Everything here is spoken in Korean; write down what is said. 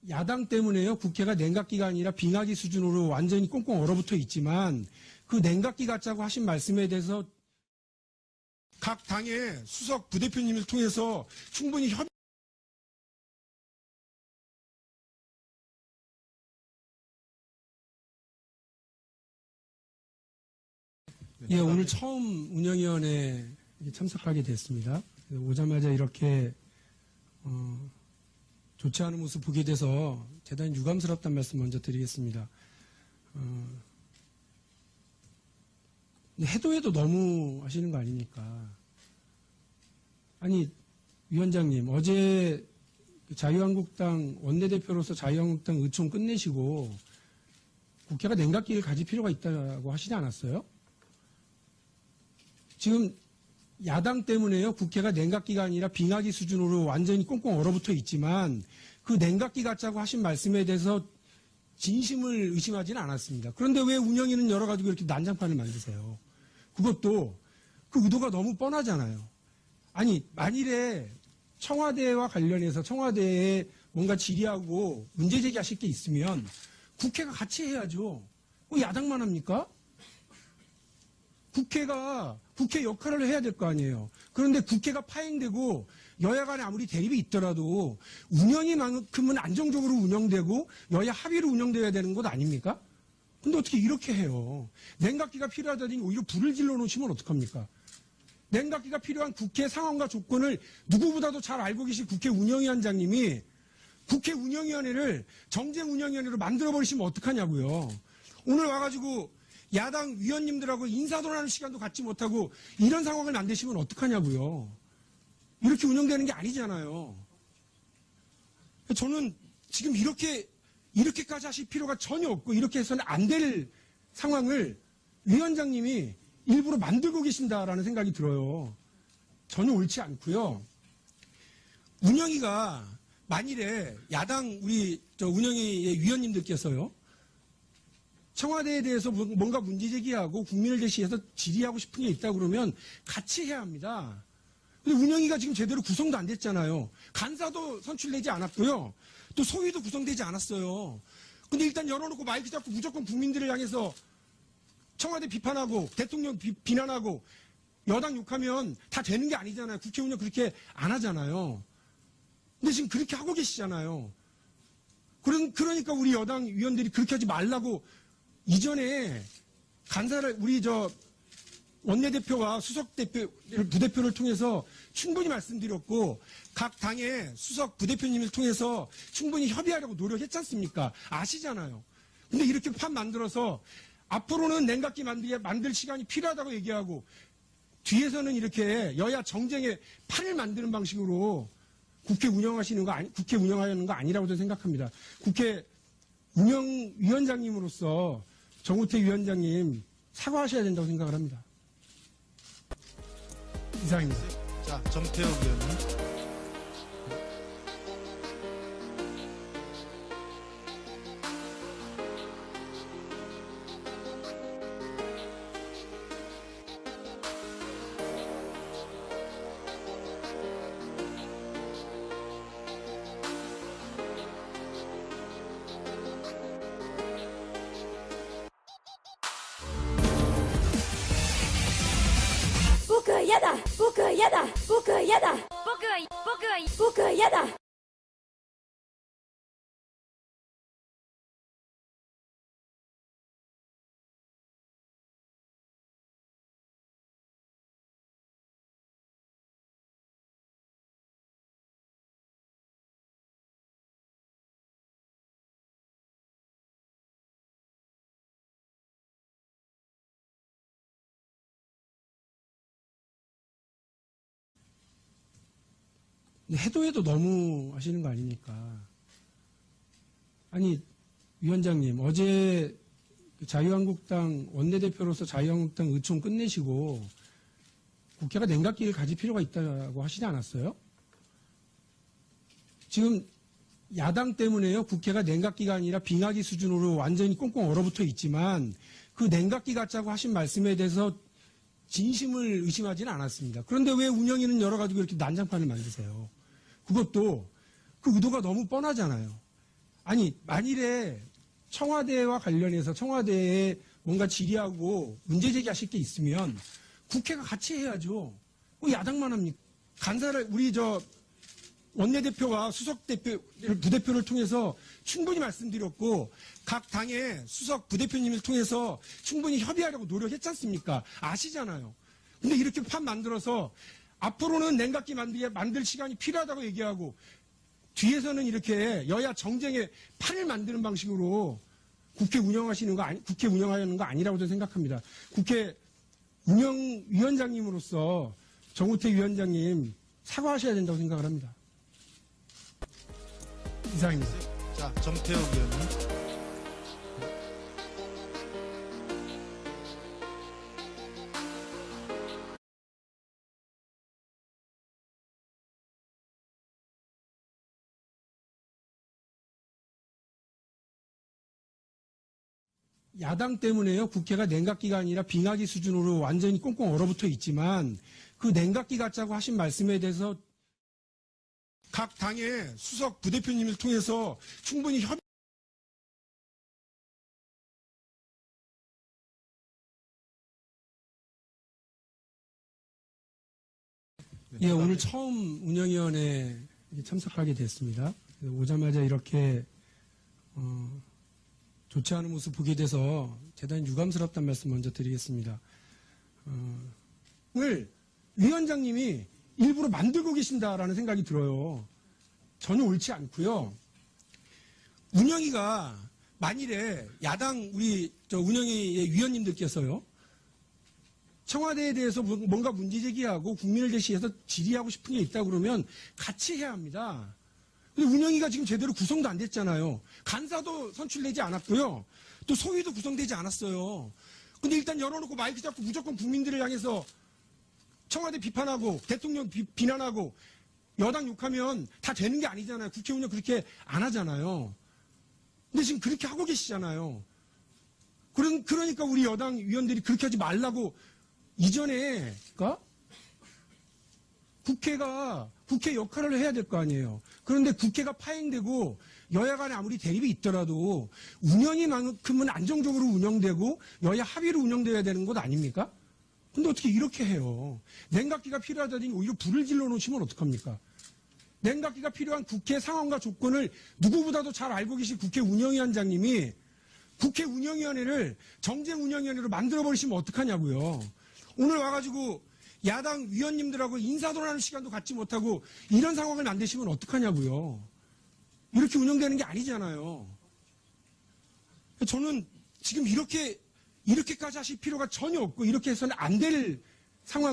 야당 때문에요. 국회가 냉각기가 아니라 빙하기 수준으로 완전히 꽁꽁 얼어붙어 있지만 그 냉각기 같자고 하신 말씀에 대해서 각 당의 수석 부대표님을 통해서 충분히 협의 예, 오늘 처음 운영위원회에 참석하게 됐습니다. 오자마자 이렇게 좋지 않은 모습 보게 돼서 대단히 유감스럽다는 말씀 먼저 드리겠습니다. 해도 너무 하시는 거 아닙니까? 아니, 위원장님, 어제 자유한국당 원내대표로서 자유한국당 의총 끝내시고 국회가 냉각기를 가질 필요가 있다고 하시지 않았어요? 지금 야당 때문에요. 국회가 냉각기가 아니라 빙하기 수준으로 완전히 꽁꽁 얼어붙어 있지만 그 냉각기 같자고 하신 말씀에 대해서 진심을 의심하지는 않았습니다. 그런데 왜 운영위는 열어가지고 이렇게 난장판을 만드세요? 그것도 그 의도가 너무 뻔하잖아요. 아니, 만일에 청와대와 관련해서 청와대에 뭔가 질의하고 문제 제기하실 게 있으면 국회가 같이 해야죠. 왜 야당만 합니까? 국회 역할을 해야 될 거 아니에요. 그런데 국회가 파행되고 여야 간에 아무리 대립이 있더라도 운영이만큼은 안정적으로 운영되고 여야 합의로 운영돼야 되는 것 아닙니까? 근데 어떻게 이렇게 해요? 냉각기가 필요하다니 오히려 불을 질러 놓으시면 어떡합니까? 냉각기가 필요한 국회 상황과 조건을 누구보다도 잘 알고 계신 국회 운영위원장님이 국회 운영위원회를 정쟁운영위원회로 만들어버리시면 어떡하냐고요. 오늘 와가지고 야당 위원님들하고 인사동하는 시간도 갖지 못하고 이런 상황을 만드시면 어떡하냐고요. 이렇게 운영되는 게 아니잖아요. 저는 지금 이렇게까지 하실 필요가 전혀 없고 이렇게 해서는 안 될 상황을 위원장님이 일부러 만들고 계신다라는 생각이 들어요. 전혀 옳지 않고요. 운영위가 만일에 야당 우리 운영위의 위원님들께서요. 청와대에 대해서 뭔가 문제 제기하고 국민을 대신해서 질의하고 싶은 게 있다 그러면 같이 해야 합니다. 근데 운영위가 지금 제대로 구성도 안 됐잖아요. 간사도 선출되지 않았고요. 또 소위도 구성되지 않았어요. 근데 일단 열어놓고 마이크 잡고 무조건 국민들을 향해서 청와대 비판하고 대통령 비난하고 여당 욕하면 다 되는 게 아니잖아요. 국회 운영 그렇게 안 하잖아요. 근데 지금 그렇게 하고 계시잖아요. 그러니까 우리 여당 위원들이 그렇게 하지 말라고 이전에 간사를 우리 원내대표와 수석대표, 부대표를 통해서 충분히 말씀드렸고 각 당의 수석 부대표님을 통해서 충분히 협의하려고 노력했지 않습니까? 아시잖아요. 근데 이렇게 판 만들어서 앞으로는 냉각기 만들 시간이 필요하다고 얘기하고 뒤에서는 이렇게 여야 정쟁의 판을 만드는 방식으로 국회 운영하는 거 아니라고 저는 생각합니다. 국회 운영위원장님으로서 정우택 위원장님 사과하셔야 된다고 생각을 합니다. 이상입니다. 자, 정태욱 의원님.不可以的。해도 너무 하시는 거 아닙니까? 아니, 위원장님, 어제 자유한국당 원내대표로서 자유한국당 의총 끝내시고 국회가 냉각기를 가질 필요가 있다고 하시지 않았어요? 지금 야당 때문에요. 국회가 냉각기가 아니라 빙하기 수준으로 완전히 꽁꽁 얼어붙어 있지만 그 냉각기 같자고 하신 말씀에 대해서 진심을 의심하지는 않았습니다. 그런데 왜 운영위는 열어가지고 이렇게 난장판을 만드세요? 그것도 그 의도가 너무 뻔하잖아요. 아니, 만일에 청와대와 관련해서 청와대에 뭔가 질의하고 문제 제기하실 게 있으면 국회가 같이 해야죠. 왜 야당만 합니까? 간사를, 우리 원내대표와 수석 대표, 부대표를 통해서 충분히 말씀드렸고, 각 당의 수석 부대표님을 통해서 충분히 협의하려고 노력했지 않습니까? 아시잖아요. 근데 이렇게 판 만들어서 앞으로는 냉각기 만들 시간이 필요하다고 얘기하고, 뒤에서는 이렇게 여야 정쟁의 판을 만드는 방식으로 국회 운영하는 거 아니라고 저는 생각합니다. 국회 운영위원장님으로서 정우택 위원장님 사과하셔야 된다고 생각을 합니다. 이상입니다. 자, 정태욱 의원님. 야당 때문에요. 국회가 냉각기가 아니라 빙하기 수준으로 완전히 꽁꽁 얼어붙어 있지만 그 냉각기 같자고 하신 말씀에 대해서 각 당의 수석 부대표님을 통해서 충분히 예, 오늘 처음 운영위원회에 참석하게 됐습니다. 오자마자 이렇게 좋지 않은 모습 보게 돼서 대단히 유감스럽다는 말씀 먼저 드리겠습니다. 오늘 위원장님이 일부러 만들고 계신다라는 생각이 들어요. 전혀 옳지 않고요. 운영위가 만일에 야당 우리 운영위의 위원님들께서요. 청와대에 대해서 뭔가 문제 제기하고 국민을 대시해서 질의하고 싶은 게 있다 그러면 같이 해야 합니다. 근데 운영위가 지금 제대로 구성도 안 됐잖아요. 간사도 선출되지 않았고요. 또 소위도 구성되지 않았어요. 근데 일단 열어놓고 마이크 잡고 무조건 국민들을 향해서 청와대 비판하고 대통령 비난하고 여당 욕하면 다 되는 게 아니잖아요. 국회 운영 그렇게 안 하잖아요. 근데 지금 그렇게 하고 계시잖아요. 그러니까 우리 여당 위원들이 그렇게 하지 말라고 이전에 국회 역할을 해야 될 거 아니에요. 그런데 국회가 파행되고 여야 간에 아무리 대립이 있더라도 운영이만큼은 안정적으로 운영되고 여야 합의로 운영돼야 되는 것 아닙니까? 근데 어떻게 이렇게 해요? 냉각기가 필요하다니 오히려 불을 질러 놓으시면 어떡합니까? 냉각기가 필요한 국회 상황과 조건을 누구보다도 잘 알고 계신 국회 운영위원장님이 국회 운영위원회를 정쟁 운영위원회로 만들어버리시면 어떡하냐고요. 오늘 와가지고 야당 위원님들하고 인사동하는 시간도 갖지 못하고 이런 상황을 만드시면 어떡하냐고요. 이렇게 운영되는 게 아니잖아요. 저는 지금 이렇게까지 하실 필요가 전혀 없고 이렇게 해서는 안 될 상황